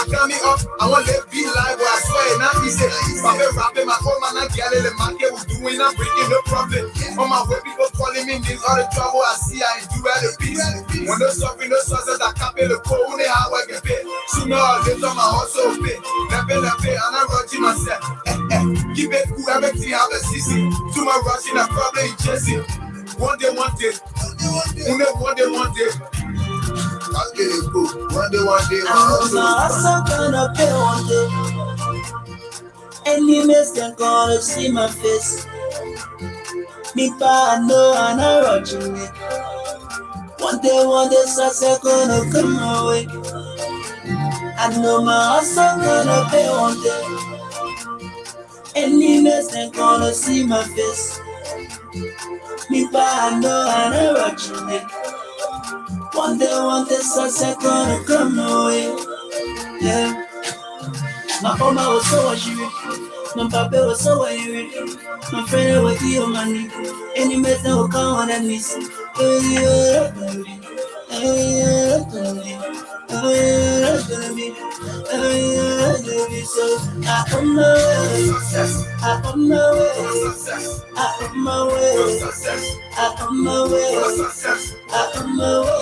got me up. I want to be live, but I swear not easy. Papa rapping my old man, I get it. The market was doing, I'm breaking the profit. On my way, people calling me names, all the trouble I see, I do at the peace. When those suffering, those sources, I can't pay the code, only how I get paid. Sooner or later, my hustle pay. Never, and I'm rushing myself. Keep it cool, everything have a CC. Too much rushing, I probably chasing. One day, one day. One day, one day. I'll get it cool. One day, my hustle gonna pay one day. Enemies can come to see my face. Me pa know I'm not watching it. One day, success gonna come my way. I know my hustle gonna pay one day. Enemies can come to see my face. Me pa know I'm not watching it. One day, success gonna come my way. Yeah. My mama was so assured. My papa was so worried. My friend was here money. Any mess that will come on that miss. So I on my way. I on my way. I on my way. I on my way.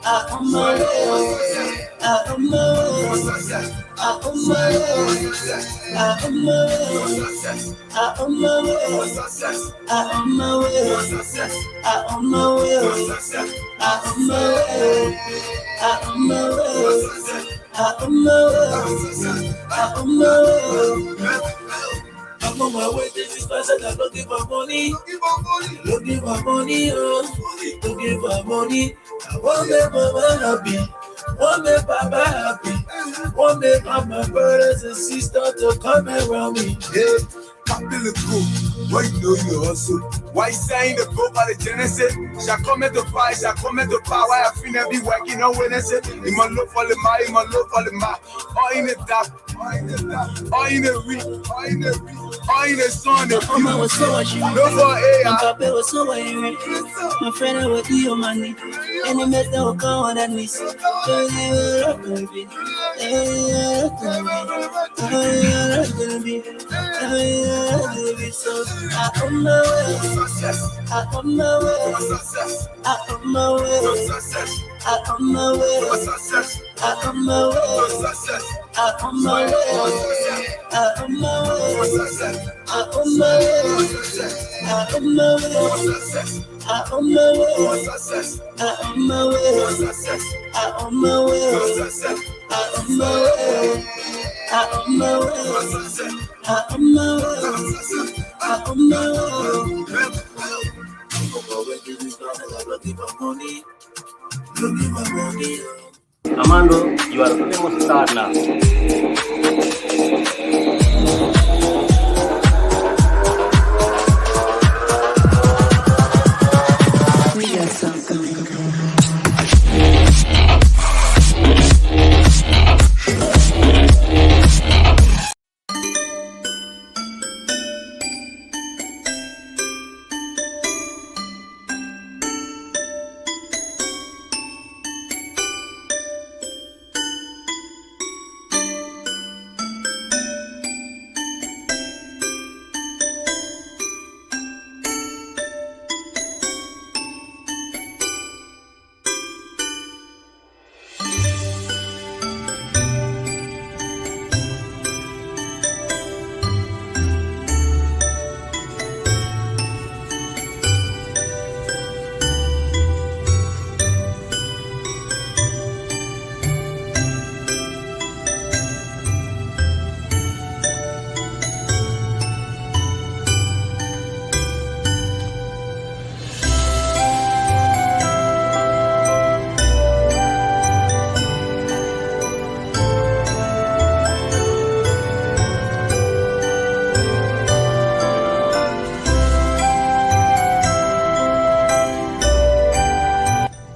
I on my way. I on my way. I on my way. I on my way. I on my way. I on my way. I on my way. I on my way. I on my way. I on my way. I on my way. I on my way. I'm on my way to this person. I'm looking for money. Looking for money. Oh, looking for money. I want to make mama happy. Want to make papa happy. Want to make all my brothers and sisters to come around me. Yeah, Papi le cool. Why you know you hustle? Why saying the book by the Genesis? Shall come at the fire, shall come at the power. I feel be working on Wednesday. In my love for the ma, in my love for the ma. All in the dark, all in the week, all in the week. All in the sun, the mama was so ashamed. No for air. My papa was so worried. My friend was here money. Any mess that will come on that miss. So I on my way. I on my way. I on my way. I on my way. I on my way. I on my way. I on my way. I on my way. I on my way. I on my way. I on my way. I on my way. I on my way. I on my way. I on my way. I on my way. Looking for money. Looking for money. Amando, you are the famous star now.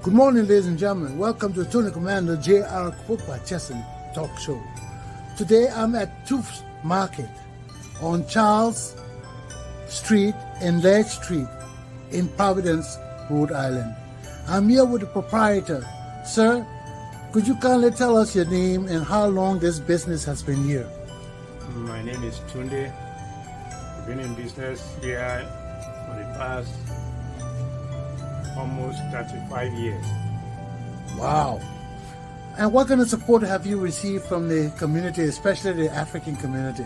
Good morning, ladies and gentlemen. Welcome to Tony Commander Glapohkpa Chesson talk show. Today I'm at Tufts Market on Charles Street and Ledge Street in Providence, Rhode Island. I'm here with the proprietor, Sir Could you kindly tell us your name and how long this business has been here? My name is Tunde. I've been in business here for the past almost 35 years. Wow. And what kind of support have you received from the community, especially the African community?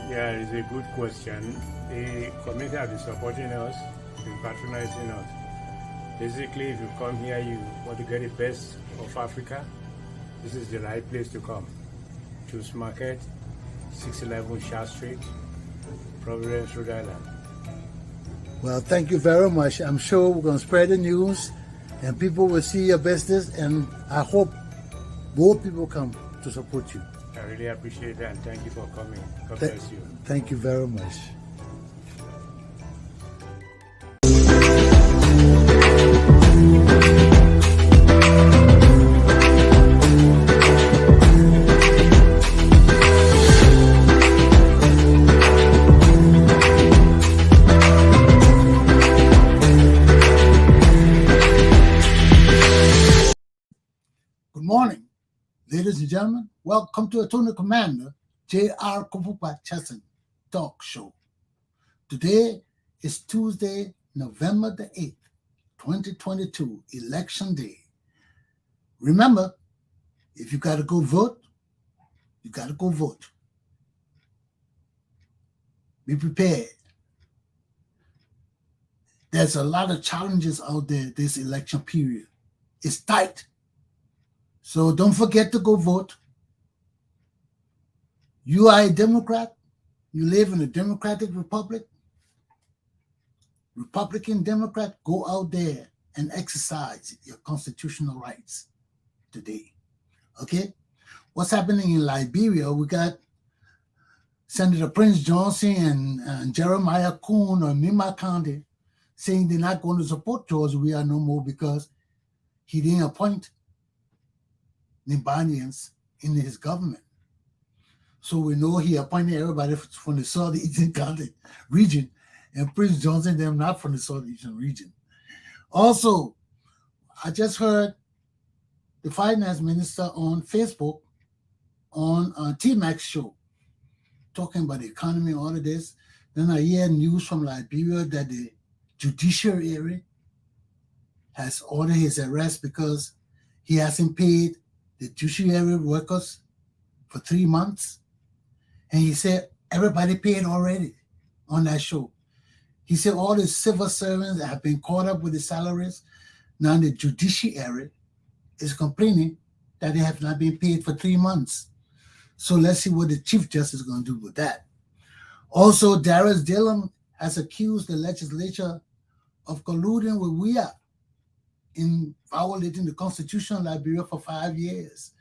Yeah, it's a good question. The community has been supporting us, been patronizing us. Basically, if you come here, you want to get the best of Africa, this is the right place to come. Choose Market, 611 Shah Street, Providence, Rhode Island. Well, thank you very much. I'm sure we're going to spread the news and people will see your business, and I hope more people come to support you. I really appreciate that, and thank you for coming. God bless you. Thank you very much. Good morning, ladies and gentlemen. Welcome to Attorney Commander J.R. Glapohkpa Chesson Talk Show. Today is Tuesday, November the 8th, 2022, Election Day. Remember, if you got to go vote, you got to go vote. Be prepared. There's a lot of challenges out there this election period. It's tight. So don't forget to go vote. You are a Democrat. You live in a Democratic Republic. Republican Democrat, go out there and exercise your constitutional rights today. Okay? What's happening in Liberia? We got Senator Prince Johnson and Jeremiah Kuhn of Nima County saying they're not going to support George Weah no more because he didn't appoint Libanians in his government. So we know he appointed everybody from the Southeastern County region, and Prince Johnson, them not from the Southeastern region. Also, I just heard the finance minister on Facebook on T-Max show talking about the economy and all of this. Then I hear news from Liberia that the judiciary has ordered his arrest because he hasn't paid the judiciary workers for 3 months. And he said, everybody paid already on that show. He said all the civil servants that have been caught up with the salaries, now the judiciary is complaining that they have not been paid for 3 months. So let's see what the Chief Justice is going to do with that. Also, Darius Dillon has accused the legislature of colluding with Weah in violating the Constitution of Liberia for 5 years.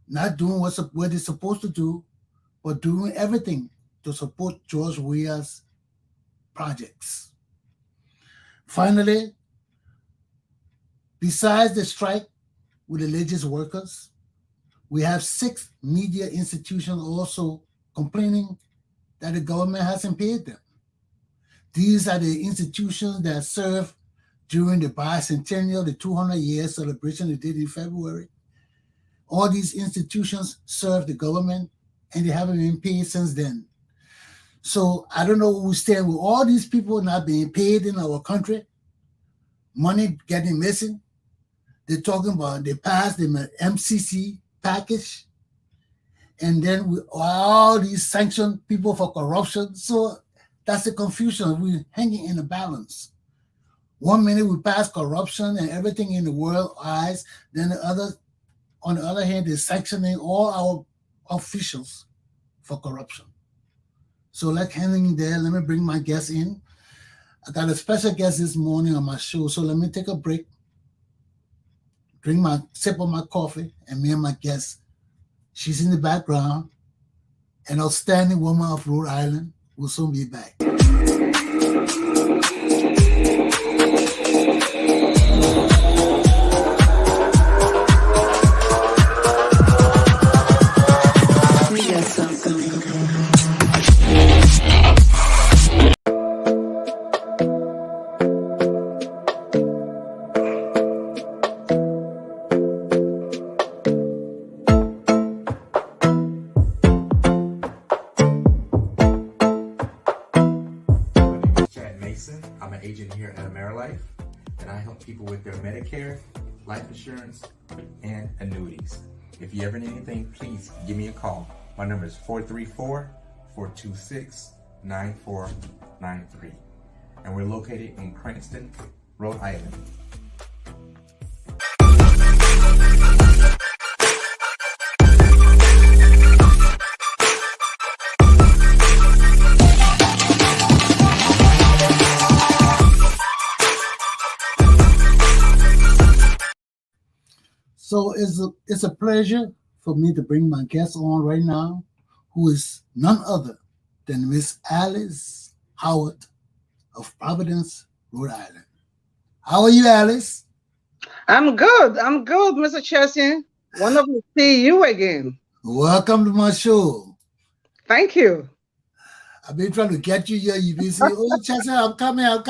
Not doing what they're supposed to do, but doing everything to support George Weah's projects. Finally, besides the strike with the religious workers, we have 6 media institutions also complaining that the government hasn't paid them. These are the institutions that serve during the bicentennial, the 200-year celebration they did in February. All these institutions serve the government, and they haven't been paid since then. So I don't know where we stand with all these people not being paid in our country, money getting missing. They're talking about they passed the MCC package, and then we all these sanctioned people for corruption. So that's the confusion. We're hanging in a balance. 1 minute we pass corruption and everything in the world eyes, then on the other hand, they're sanctioning all our officials for corruption. So let's hang there. Let me bring my guest in. I got a special guest this morning on my show, so let me take a break, sip of my coffee, and me and my guest, she's in the background, an outstanding woman of Rhode Island, will soon be back. help people with their Medicare, life insurance, and annuities. If you ever need anything, please give me a call. My number is 434-426-9493. And we're located in Cranston, Rhode Island. So it's a pleasure for me to bring my guest on right now, who is none other than Miss Alice Howard of Providence, Rhode Island. How are you, Alice? I'm good. I'm good, Mr. Chesson. Wonderful to see you again. Welcome to my show. Thank you. I've been trying to get you here. You've been saying, oh, Chester, I'm coming. I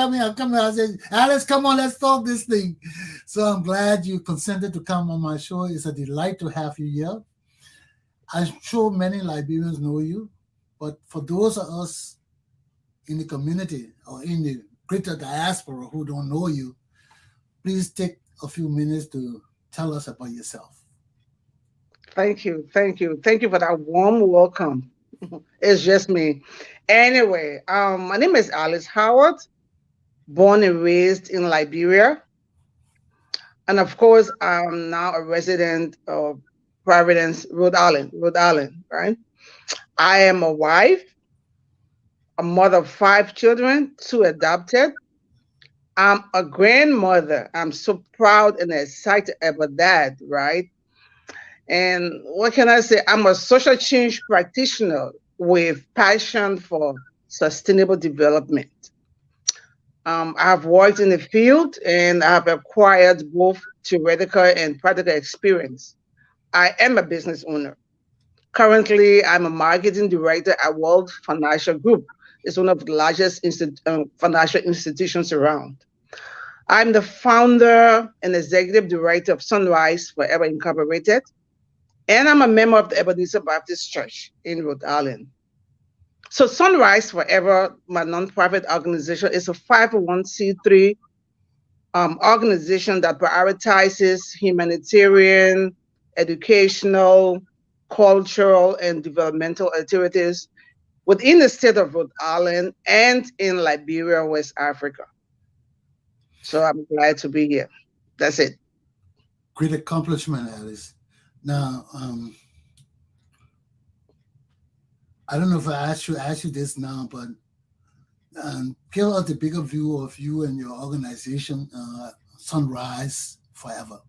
said, Alice, come on, let's talk this thing. So I'm glad you consented to come on my show. It's a delight to have you here. I'm sure many Liberians know you, but for those of us in the community or in the greater diaspora who don't know you, please take a few minutes to tell us about yourself. Thank you. Thank you. Thank you for that warm welcome. It's just me. Anyway, my name is Alice Howard, born and raised in Liberia. And of course, I'm now a resident of Providence, Rhode Island, right? I am a wife, a mother of 5 children, 2 adopted. I'm a grandmother. I'm so proud and excited about that, right? And what can I say? I'm a social change practitioner with passion for sustainable development. I've worked in the field and I've acquired both theoretical and practical experience. I am a business owner. Currently, I'm a marketing director at World Financial Group. It's one of the largest financial institutions around. I'm the founder and executive director of Sunrise Forever Incorporated, and I'm a member of the Ebenezer Baptist Church in Rhode Island. So Sunrise Forever, my nonprofit organization, is a 501c3 organization that prioritizes humanitarian, educational, cultural, and developmental activities within the state of Rhode Island and in Liberia, West Africa. So I'm glad to be here. That's it. Great accomplishment, Alice. Now, I don't know if I ask you this now, but give us the bigger view of you and your organization, Sunrise Forever.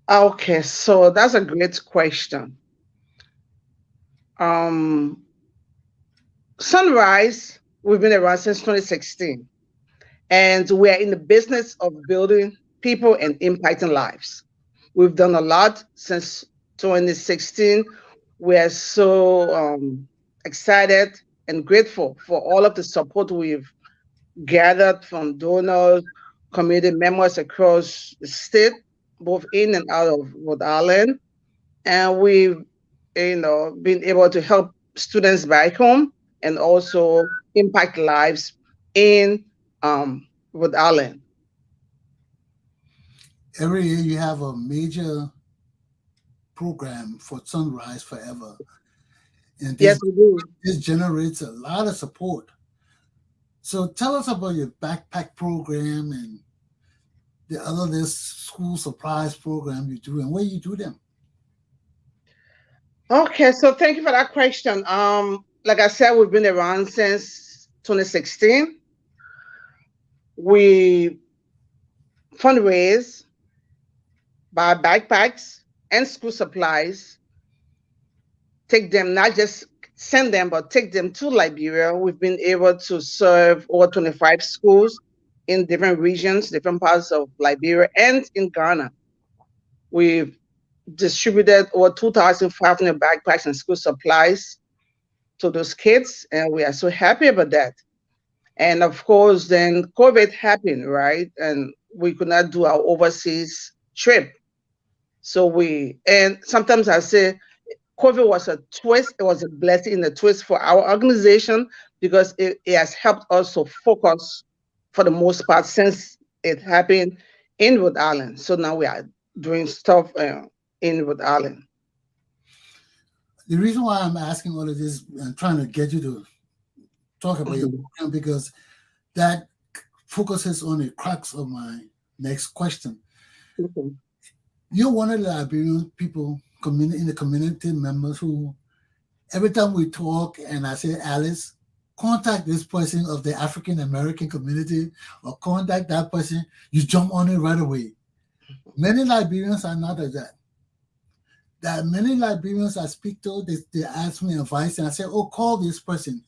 Okay, so that's a great question. Sunrise, we've been around since 2016, and we are in the business of building people and impacting lives. We've done a lot since 2016. We are so excited and grateful for all of the support we've gathered from donors, community members across the state, both in and out of Rhode Island. And we've, been able to help students back home and also impact lives in Rhode Island. Every year you have a major program for Sunrise Forever. And Yes, we do. This generates a lot of support. So tell us about your backpack program and the other this school supplies program you do and where you do them. Okay, so thank you for that question. Like I said, we've been around since 2016. We fundraise, buy backpacks and school supplies, take them, not just send them, but take them to Liberia. We've been able to serve over 25 schools in different regions, different parts of Liberia and in Ghana. We've distributed over 2,500 backpacks and school supplies to those kids, and we are so happy about that. And of course, then COVID happened, right? And we could not do our overseas trip. So and sometimes I say COVID was a twist, it was a blessing in a twist for our organization because it has helped us to focus for the most part since It happened in Rhode Island. So now we are doing stuff in Rhode Island. The reason why I'm asking all of this and trying to get you to talk about your Mhm. program because that focuses on the crux of my next question. Mhm. You're one of the Liberian people in the community members who every time we talk and I say, Alice, contact this person of the African American community or contact that person, you jump on it right away. Many Liberians are not like that. There are many Liberians I speak to, they ask me advice and I say, oh, call this person.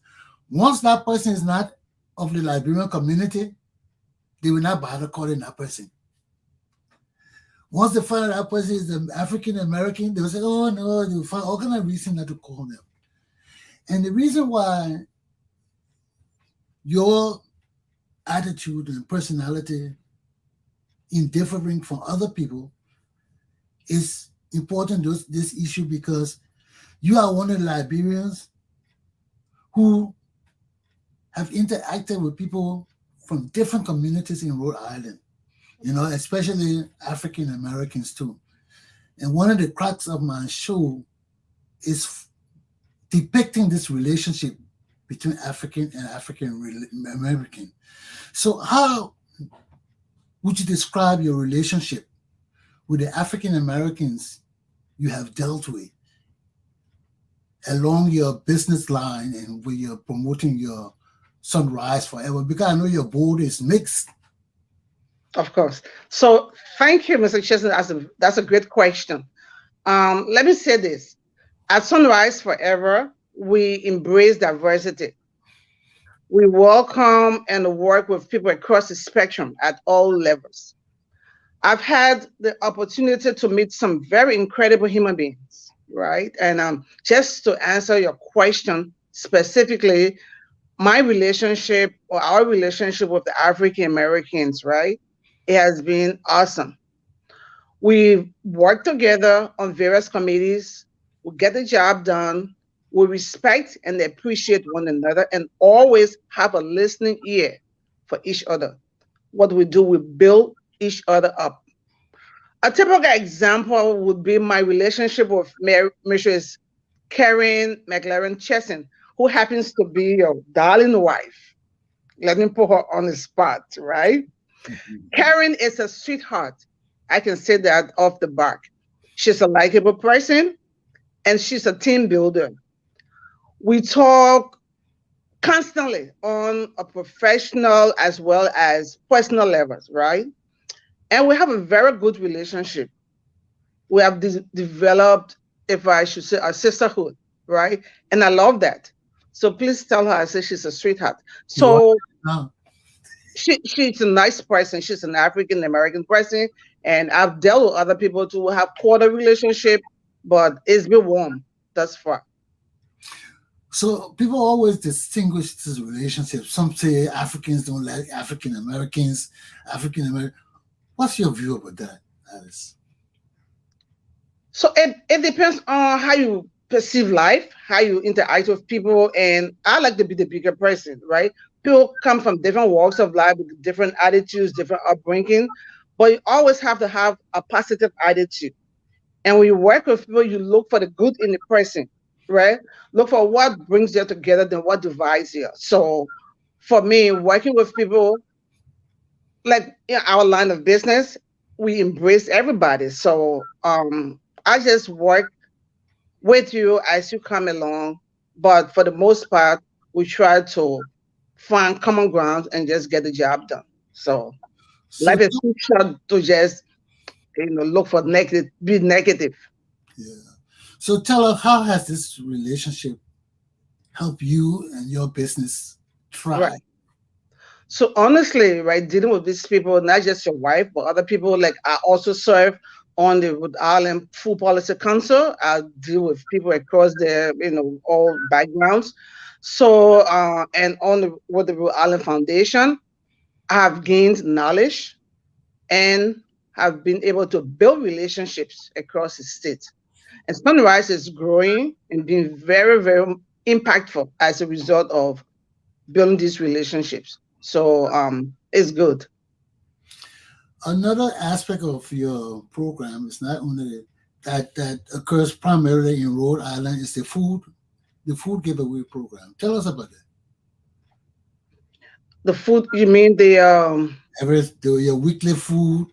Once that person is not of the Liberian community, they will not bother calling that person. Once they find out that person is an African American, they'll say, oh no, they'll find all kind of reason not to call them. And the reason why your attitude and personality in differing from other people is important to this issue because you are one of the Liberians who have interacted with people from different communities in Rhode Island, especially African Americans too. And one of the crux of my show is depicting this relationship between African and African American. So how would you describe your relationship with the African Americans you have dealt with along your business line and where you're promoting your Sunrise Forever? Because I know your board is mixed. Of course. So thank you, Mr. Chesson. That's a great question. Let me say this. At Sunrise Forever, we embrace diversity. We welcome and work with people across the spectrum at all levels. I've had the opportunity to meet some very incredible human beings, right? And just to answer your question specifically, my relationship or our relationship with the African Americans, right? It has been awesome. We work together on various committees. We get the job done. We respect and appreciate one another and always have a listening ear for each other. What we do, we build each other up. A typical example would be my relationship with Mrs. Karen McLaren Chesson, who happens to be your darling wife. Let me put her on the spot, right? Karen is a sweetheart. I can say that off the back. She's a likable person and she's a team builder. We talk constantly on a professional as well as personal levels, right? And we have a very good relationship. We have developed, if I should say, a sisterhood, right? And I love that. So please tell her I say she's a sweetheart. You are So now. she's a nice person. She's an African American person, and I've dealt with other people to have quarter relationship, but it's been warm thus far. So people always distinguish this relationship. Some say Africans don't like African Americans, African American. What's your view about that, Alice? So it depends on how you perceive life, how you interact with people, and I like to be the bigger person, right? People come from different walks of life with different attitudes, different upbringing, but you always have to have a positive attitude. And when you work with people, you look for the good in the person, right? Look for what brings you together than what divides you. So for me, working with people, like in our line of business, we embrace everybody. So I just work with you as you come along. But for the most part, we try to find common ground and just get the job done. So So life is too short to just look for negative, be negative. yeah. So tell us, how has this relationship helped you and your business thrive? Right. So honestly, right, dealing with these people, not just your wife, but other people, like I also serve on the Rhode Island Food Policy Council. I deal with people across the, all backgrounds. So and on with the Rhode Island Foundation, I have gained knowledge and have been able to build relationships across the state. And Sunrise is growing and being very, very impactful as a result of building these relationships. So it's good. Another aspect of your program is not only that occurs primarily in Rhode Island is the food giveaway program. Tell us about it. The food, you mean Your weekly food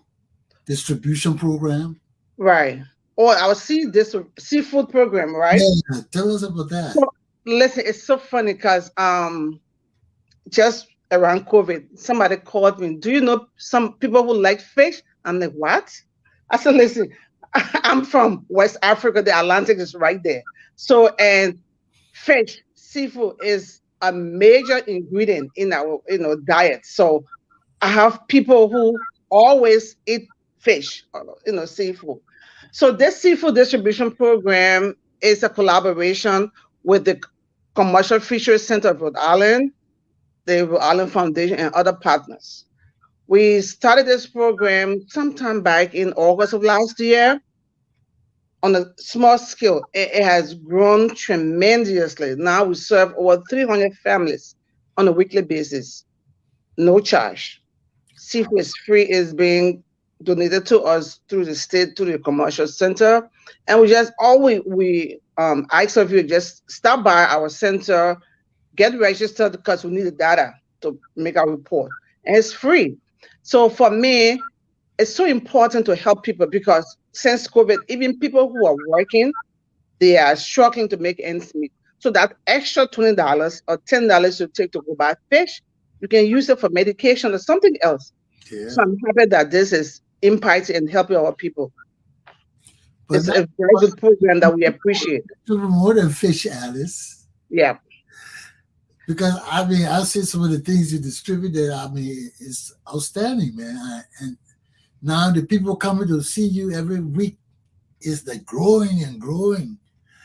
distribution program. right. Or our seafood program, right? Yeah, tell us about that. So, listen, it's so funny because just around COVID, somebody called me. Do you know some people who like fish? I'm like, what? I said, listen, I'm from West Africa. The Atlantic is right there. So, and fish, seafood is a major ingredient in our diet. So I have people who always eat fish, seafood. So this seafood distribution program is a collaboration with the Commercial Fisheries Center of Rhode Island, the Rhode Island Foundation, and other partners. We started this program sometime back in August of last year on a small scale. It has grown tremendously. Now we serve over 300 families on a weekly basis, no charge. Seafood is free, is being donated to us through the state, to the commercial center. And we just, all we ask of you, just stop by our center, get registered because we need the data to make our report. And it's free. So for me, it's so important to help people because since COVID, even people who are working, they are struggling to make ends meet. So that extra $20 or $10 you take to go buy fish, you can use it for medication or something else. Yeah. So I'm happy that this is impacting and helping our people. But it's a very good program that we appreciate. More than fish, Alice. Yeah. Because I see some of the things you distributed. It's outstanding, man. And now the people coming to see you every week is like growing and growing.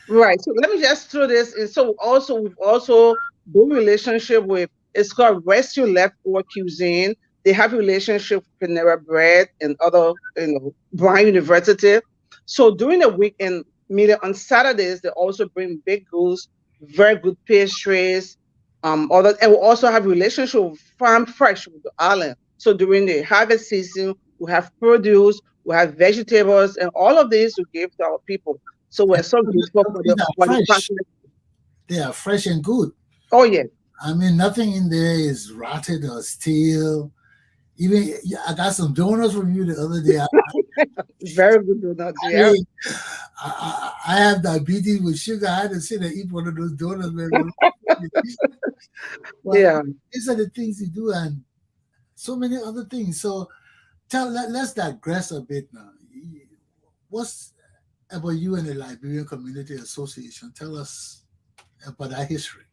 Right. So let me just throw this in. So we've also do relationship with, it's called Rescue Leftover Cuisine. They have a relationship with Panera Bread and other, Brown University. So during the weekend, meeting on Saturdays, they also bring big goods, very good pastries, and we also have a relationship with Farm Fresh with the island. So during the harvest season, we have produce, we have vegetables, and all of these we give to our people. So we're so grateful for the They are fresh and good. Oh yeah. Nothing in there is rotted or stale. Even I got some donuts from you the other day. Very good donuts. Yeah. I have diabetes with sugar. I had to sit and eat one of those donuts, man. Yeah. These are the things you do, and so many other things. So let's digress a bit now. What's about you and the Liberian Community Association? Tell us about that history.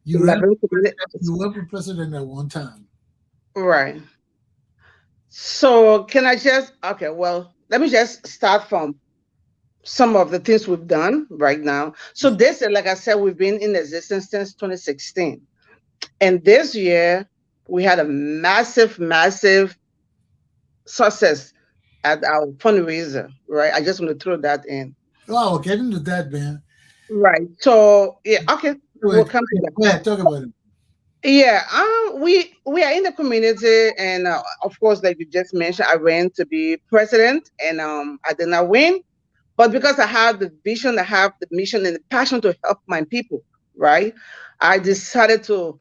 You were for president at one time. Right. So can I let me just start from some of the things we've done right now. So this, like I said, we've been in existence since 2016. And this year, we had a massive success at our fundraiser, right? I just want to throw that in. Oh, get into that, man. Right. So, yeah, okay. We'll come to that. Go ahead, talk about it. Yeah, we are in the community, and of course, like you just mentioned, I ran to be president, and I did not win, but because I have the vision, I have the mission and the passion to help my people, right? I decided to.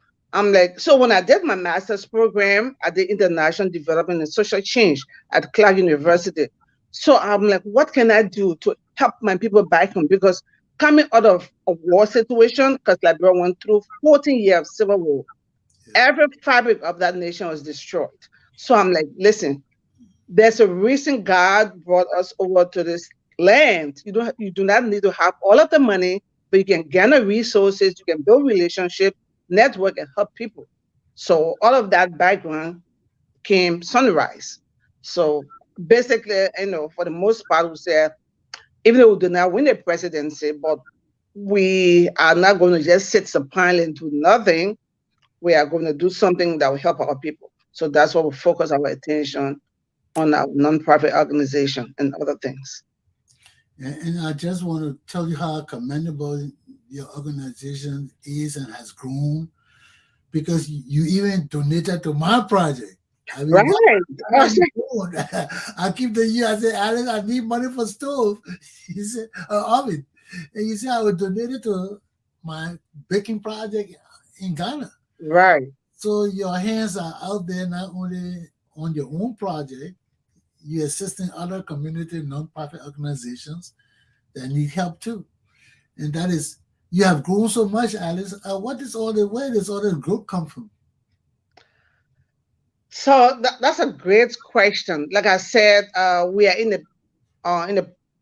So when I did my master's program at the International Development and Social Change at Clark University, so I'm like, what can I do to help my people back home? Because coming out of a war situation, because Liberia went through 14 years of civil war, every fabric of that nation was destroyed. So I'm like, listen, there's a reason God brought us over to this land. You do not need to have all of the money, but you can gather resources, you can build relationships, network, and help people. So all of that background came Sunrise. So basically, for the most part, we said, even though we did not win the presidency, but we are not going to just sit supinely and do nothing. We are going to do something that will help our people. So that's why we focus our attention on our nonprofit organization and other things. And I just want to tell you how commendable your organization is and has grown, because you even donated to my project. I mean, Right. I need food. I keep the year. I said, Alex, I need money for stove. He said, oven. And you said I would donate it to my baking project in Ghana. Right. So your hands are out there not only on your own project, you're assisting other community nonprofit organizations that need help too. And that is, you have grown so much, Alice. Where does all the growth come from? So that's a great question. Like I said, we are in the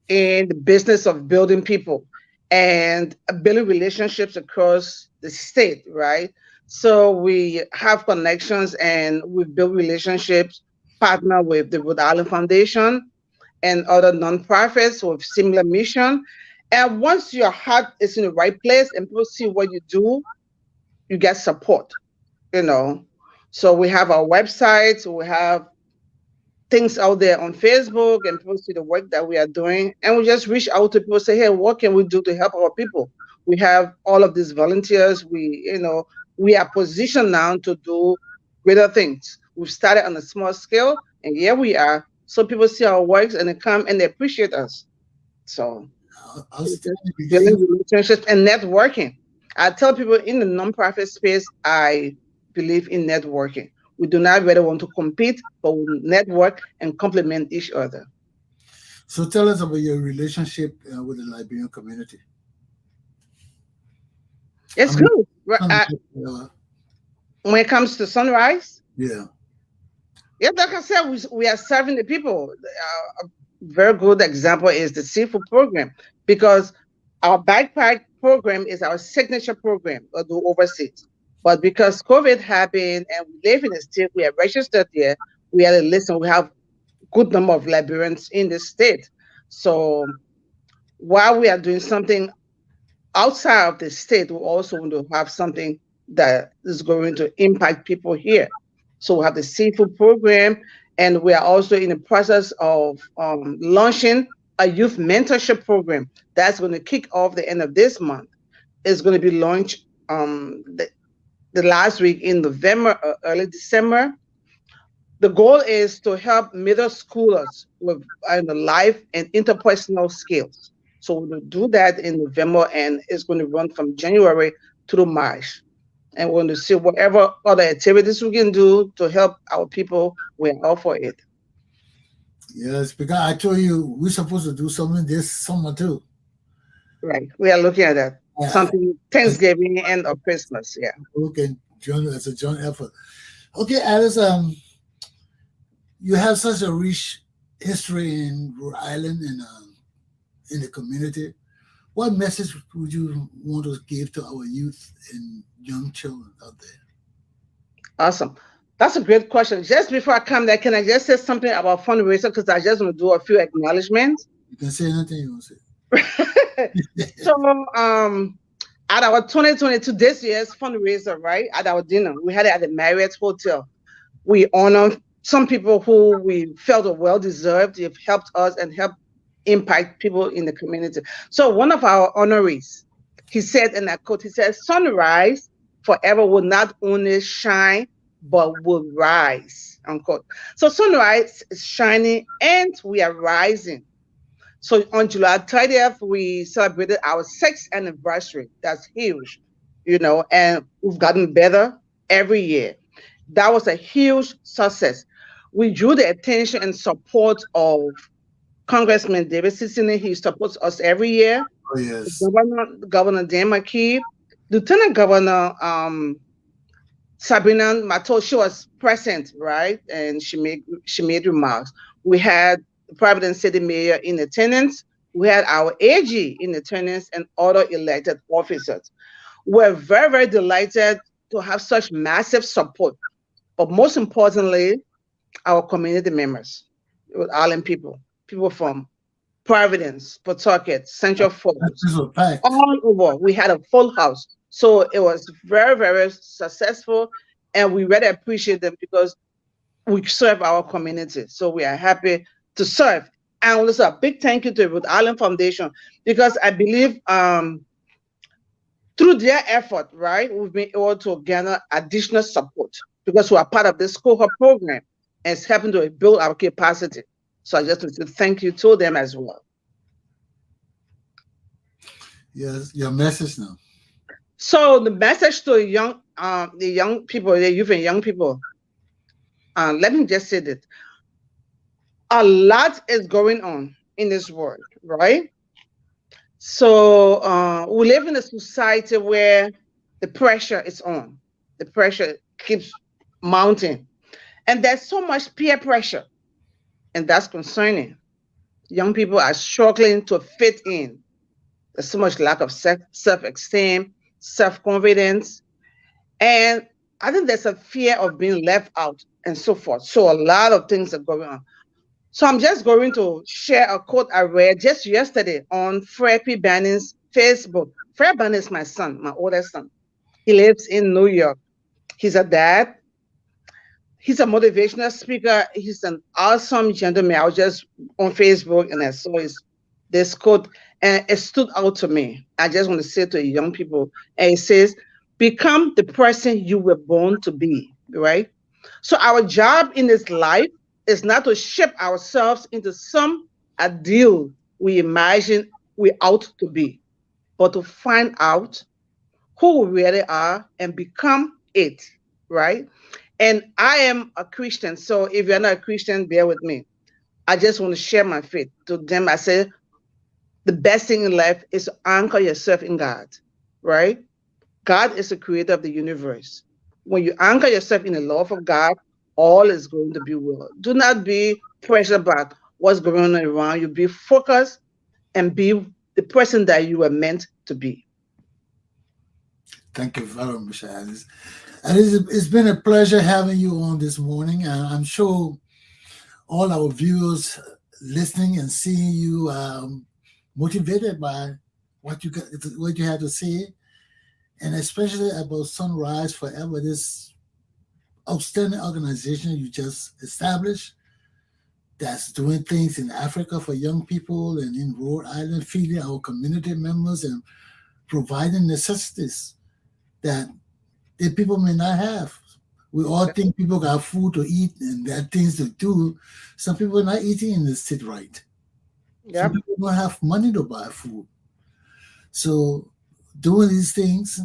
in the business of building people and building relationships across the state, right? So we have connections and we build relationships, partner with the Rhode Island Foundation and other nonprofits with similar mission. And once your heart is in the right place and people see what you do, you get support, you know. So we have our website, we have things out there on Facebook, and people see the work that we are doing. And we just reach out to people, say, hey, what can we do to help our people? We have all of these volunteers. We are positioned now to do greater things. We've started on a small scale, and here we are. So people see our works and they come and they appreciate us. So it's just building relationships and networking. I tell people in the nonprofit space, I believe in networking. We do not really want to compete, but we network and complement each other. So tell us about your relationship with the Liberian community. It's I mean, good. When it comes to Sunrise, yeah. Yeah, like I said, we are serving the people. A very good example is the seafood program, because our backpack program is our signature program of the overseas. But because COVID happened and we live in the state, we are registered here. We are listen. We have good number of Liberians in the state. So while we are doing something outside of the state, we also want to have something that is going to impact people here. So we have the seafood program, and we are also in the process of launching a youth mentorship program that's going to kick off the end of this month. It's going to be launched the last week in November or early December. The goal is to help middle schoolers with life and interpersonal skills. So we'll do that in November, and it's going to run from January to March. And we're going to see whatever other activities we can do to help our people. We're all for it. Yes, because I told you we're supposed to do something this summer too. Right. We are looking at that. Something Thanksgiving and or Christmas. Yeah. Okay, join as a joint effort. Okay, Alice, you have such a rich history in Rhode Island and in the community. What message would you want to give to our youth and young children out there? Awesome. That's a great question. Just before I come there, can I just say something about fundraiser? Because I just want to do a few acknowledgements. You can say anything you want to say. So, at our 2022 this year's fundraiser, right, at our dinner, we had it at the Marriott Hotel. We honor some people who we felt are well deserved. They've helped us and helped impact people in the community. So one of our honorees, he said, and I quote, he said, "Sunrise forever will not only shine, but will rise," unquote. So sunrise is shining and we are rising. So on July 30th, we celebrated our 6th anniversary. That's huge, and we've gotten better every year. That was a huge success. We drew the attention and support of Congressman David Cicilline. He supports us every year. Oh, yes. Governor Dan McKee, Lieutenant Governor Sabrina Mato, she was present, right? And she made remarks. We had the Providence City Mayor in attendance. We had our AG in attendance and other elected officers. We're very, very delighted to have such massive support. But most importantly, our community members, Rhode Island people from Providence, Pawtucket, Central Falls, all over. We had a full house. So it was very, very successful. And we really appreciate them because we serve our community. So we are happy to serve. And also a big thank you to the Rhode Island Foundation, because I believe through their effort, right, we've been able to garner additional support because we are part of this cohort program. and it's helping to build our capacity. So I just want to thank you to them as well. Yes, your message now. So the message to the young people, the youth and young people, let me just say that a lot is going on in this world, right? So we live in a society where the pressure is on. The pressure keeps mounting. And there's so much peer pressure, and that's concerning. Young people are struggling to fit in. There's so much lack of self-esteem, self-confidence, and I think there's a fear of being left out and so forth. So a lot of things are going on. So I'm just going to share a quote I read just yesterday on Fred P. Bannon's Facebook. Fred Bannon is my son, my oldest son. He lives in New York. He's a dad. He's a motivational speaker. He's an awesome gentleman. I was just on Facebook and I saw this quote and it stood out to me. I just want to say to young people, and it says, become the person you were born to be, right? So our job in this life is not to shape ourselves into some ideal we imagine we ought to be, but to find out who we really are and become it, right? And I am a Christian, so if you're not a Christian, bear with me. I just want to share my faith to them. I say the best thing in life is to anchor yourself in God, right? God is the creator of the universe. When you anchor yourself in the love of God, all is going to be well. Do not be pressured about what's going on around you. Be focused and be the person that you were meant to be. Thank you very much, Alice. And it's been a pleasure having you on this morning. And I'm sure all our viewers listening and seeing you motivated by what you had to say, and especially about Sunrise Forever, this outstanding organization you just established that's doing things in Africa for young people and in Rhode Island, feeding our community members and providing necessities that people may not have. We all think people got food to eat and there are things to do. Some people are not eating in the state right. Yep. Some people don't have money to buy food. So doing these things,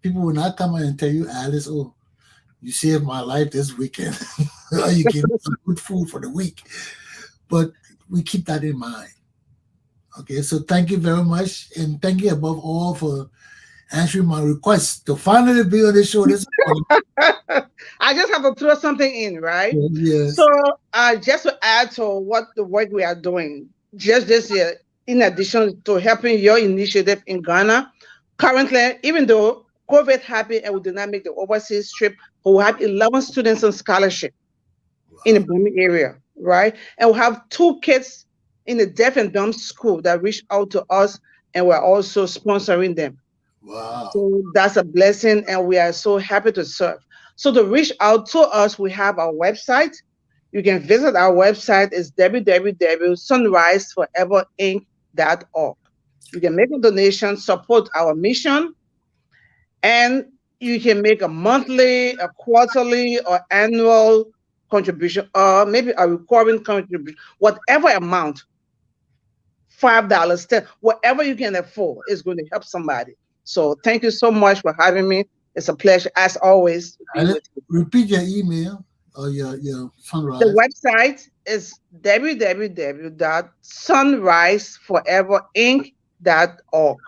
people will not come and tell you, Alice, oh, you saved my life this weekend. Or you gave me some good food for the week. But we keep that in mind. Okay, so thank you very much. And thank you above all for answering my request to finally be on the show this morning. I just have to throw something in, right? Yes. So just to add to what the work we are doing, just this year, in addition to helping your initiative in Ghana, currently, even though COVID happened and we did not make the overseas trip, we have 11 students on scholarship in the Blooming area, right? And we have 2 kids in the deaf and dumb school that reached out to us, and we're also sponsoring them. Wow. So that's a blessing, and we are so happy to serve. So to reach out to us, we have our website. You can visit our website. It's www.sunriseforeverinc.org. You can make a donation, support our mission, and you can make a monthly, a quarterly, or annual contribution, or maybe a recurring contribution, whatever amount, $5, $10, whatever you can afford is going to help somebody. So thank you so much for having me. It's a pleasure, as always, to be with you. Repeat your email or your Sunrise. The website is www.sunriseforeverinc.org.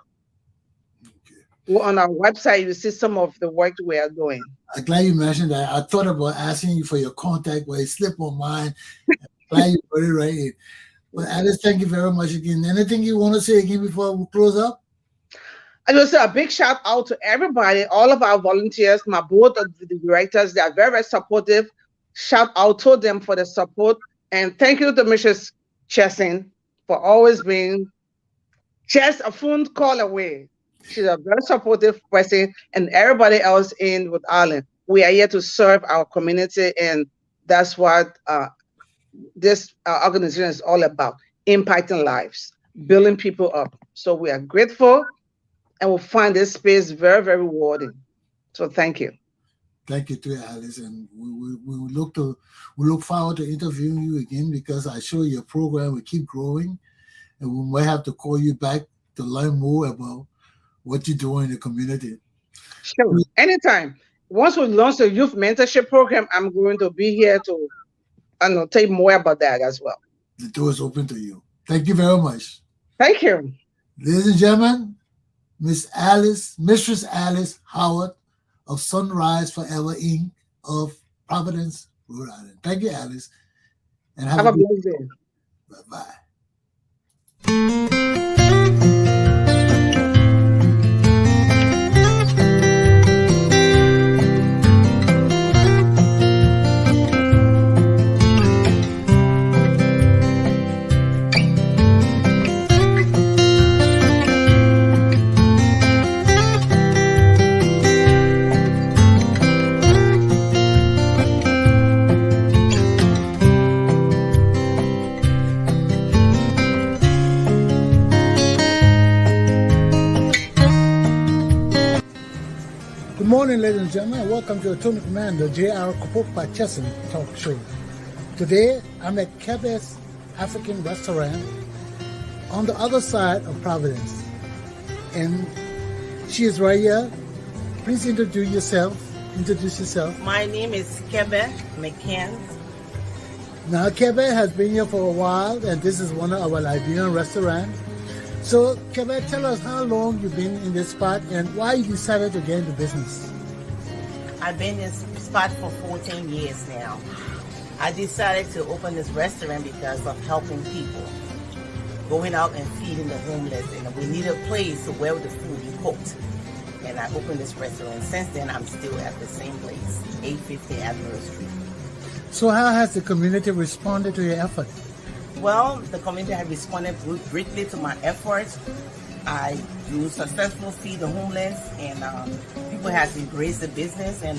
On our website, you see some of the work we are doing. I'm glad you mentioned that. I thought about asking you for your contact, but it slipped on mine. Glad you put it right in. But Alice, thank you very much again. Anything you want to say again before we close up? I just say a big shout out to everybody, all of our volunteers, my board of the directors. They are very, very supportive. Shout out to them for the support. And thank you to Mrs. Chesson for always being just a phone call away. She's a very supportive person, and everybody else in Rhode Island. We are here to serve our community, and that's what this organization is all about, impacting lives, building people up. So we are grateful, and we'll find this space very, very rewarding. So thank you. Thank you to Alice, and we look forward to interviewing you again, because I show your program will keep growing, and we might have to call you back to learn more about what you do in the community. Sure, anytime. Once we launch the youth mentorship program, I'm going to be here to tell you more about that as well. The door is open to you. Thank you very much. Thank you. Ladies and gentlemen, Mistress Alice Howard of Sunrise Forever Inc. of Providence, Rhode Island. Thank you, Alice. And have a blessed day. Bye-bye. Good morning, ladies and gentlemen, and welcome to Attorney Commander Glapohkpa Chesson talk show. Today, I'm at Kebe's African restaurant on the other side of Providence. And she is right here. Please introduce yourself. My name is Kebe McCann. Now, Kebe has been here for a while, and this is one of our Liberian restaurants. So, Kebe, tell us how long you've been in this spot and why you decided to get into business. I've been in this spot for 14 years now. I decided to open this restaurant because of helping people, going out and feeding the homeless, and we need a place where the food is cooked. And I opened this restaurant. Since then, I'm still at the same place, 850 Admiral Street. So how has the community responded to your effort? Well, the community has responded greatly to my efforts. I do successful feed the homeless, and people have embraced the business, and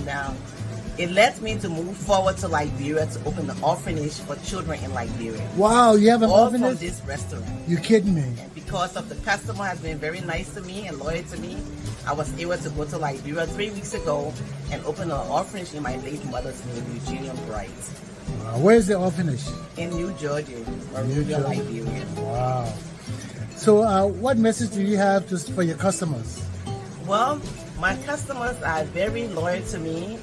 it led me to move forward to Liberia to open the orphanage for children in Liberia. Wow, you have an All orphanage? from this restaurant. You kidding me? And because of the customer has been very nice to me and loyal to me, I was able to go to Liberia 3 weeks ago and open an orphanage in my late mother's name, Eugenia Bright. Wow. Where is the orphanage? In New Jersey, Liberia. Wow. So what message do you have for your customers? Well, my customers are very loyal to me,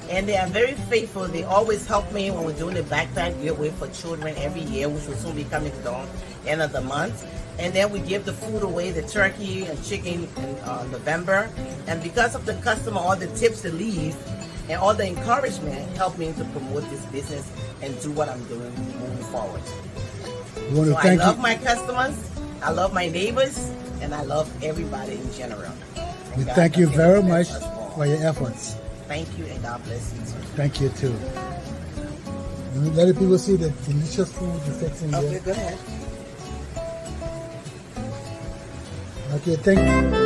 and they are very faithful. They always help me when we're doing the backtime giveaway for children every year, which will soon be coming down end of the month. And then we give the food away, the turkey and chicken in November. And because of the customer, all the tips they leave and all the encouragement help me to promote this business and do what I'm doing moving forward. So I love my customers, I love my neighbors, and I love everybody in general. We thank you very much for your efforts. Thank you, and God bless you too. Thank you too. Let the people see the delicious food you're fixing Okay, here. go ahead. Okay, thank you.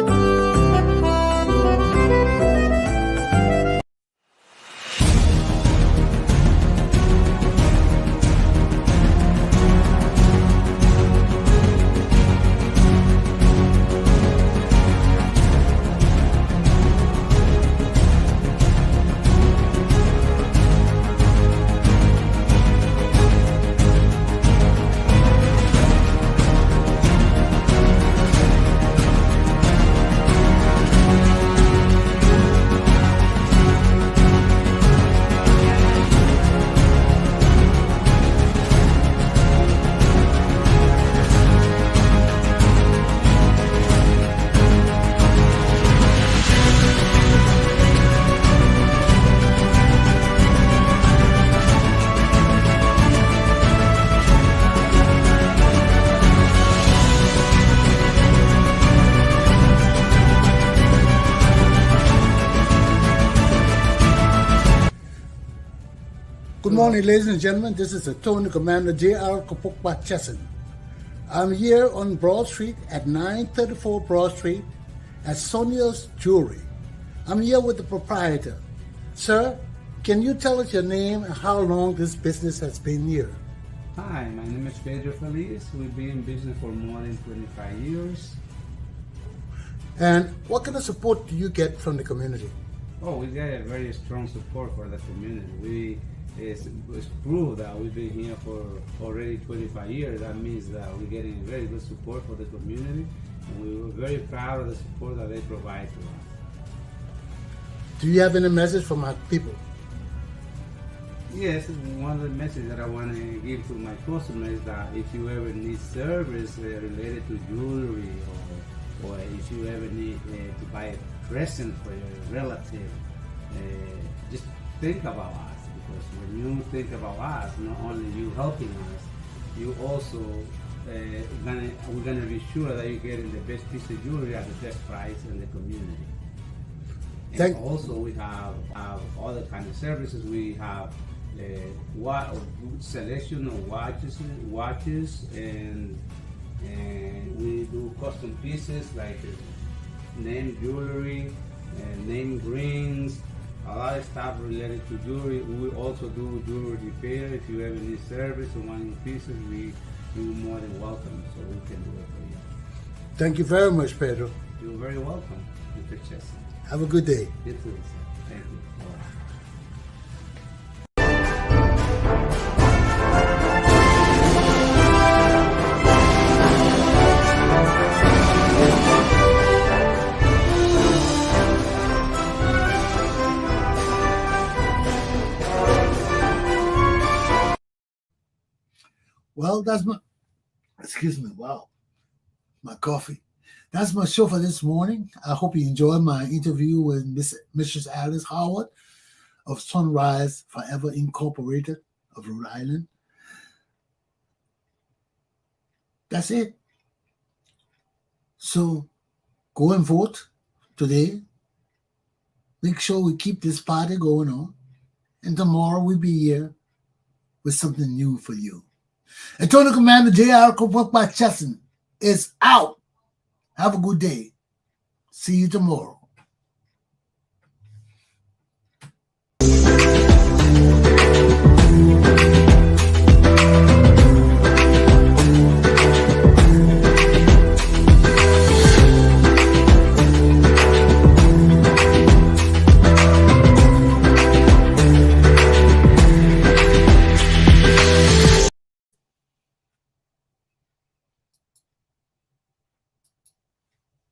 Good morning, ladies and gentlemen. This is Attorney Commander Glapohkpa Chesson. I'm here on Broad Street at 934 Broad Street at Sonia's Jewelry. I'm here with the proprietor. Sir, can you tell us your name and how long this business has been here? Hi, my name is Pedro Feliz. We've been in business for more than 25 years. And what kind of support do you get from the community? Oh, we got a very strong support for the community. It's proved that we've been here for already 25 years. That means that we're getting very good support for the community, and we're very proud of the support that they provide to us. Do you have any message for my people? Yes, one of the messages that I want to give to my customers is that if you ever need service related to jewelry, or if you ever need to buy a present for your relative, just think about us, because when you think about us, not only you helping us, you also we're gonna be sure that you're getting the best piece of jewelry at the best price in the community. And also we have other kind of services. We have selection of watches, and we do custom pieces like name jewelry and name rings, a lot of stuff related to jewelry. We also do jewelry repair. If you ever need service or wanting pieces, you're more than welcome, so we can do it for you. Thank you very much, Pedro. You're very welcome, Mr. Chesson. Have a good day. You too, sir. Thank you. Bye. Well, that's my, excuse me, wow, my coffee. That's my show for this morning. I hope you enjoyed my interview with Mrs. Alice Howard of Sunrise Forever Incorporated of Rhode Island. That's it. So go and vote today. Make sure we keep this party going on. And tomorrow we'll be here with something new for you. Attorney Commander Glapohkpa Chesson is out. Have a good day. See you tomorrow.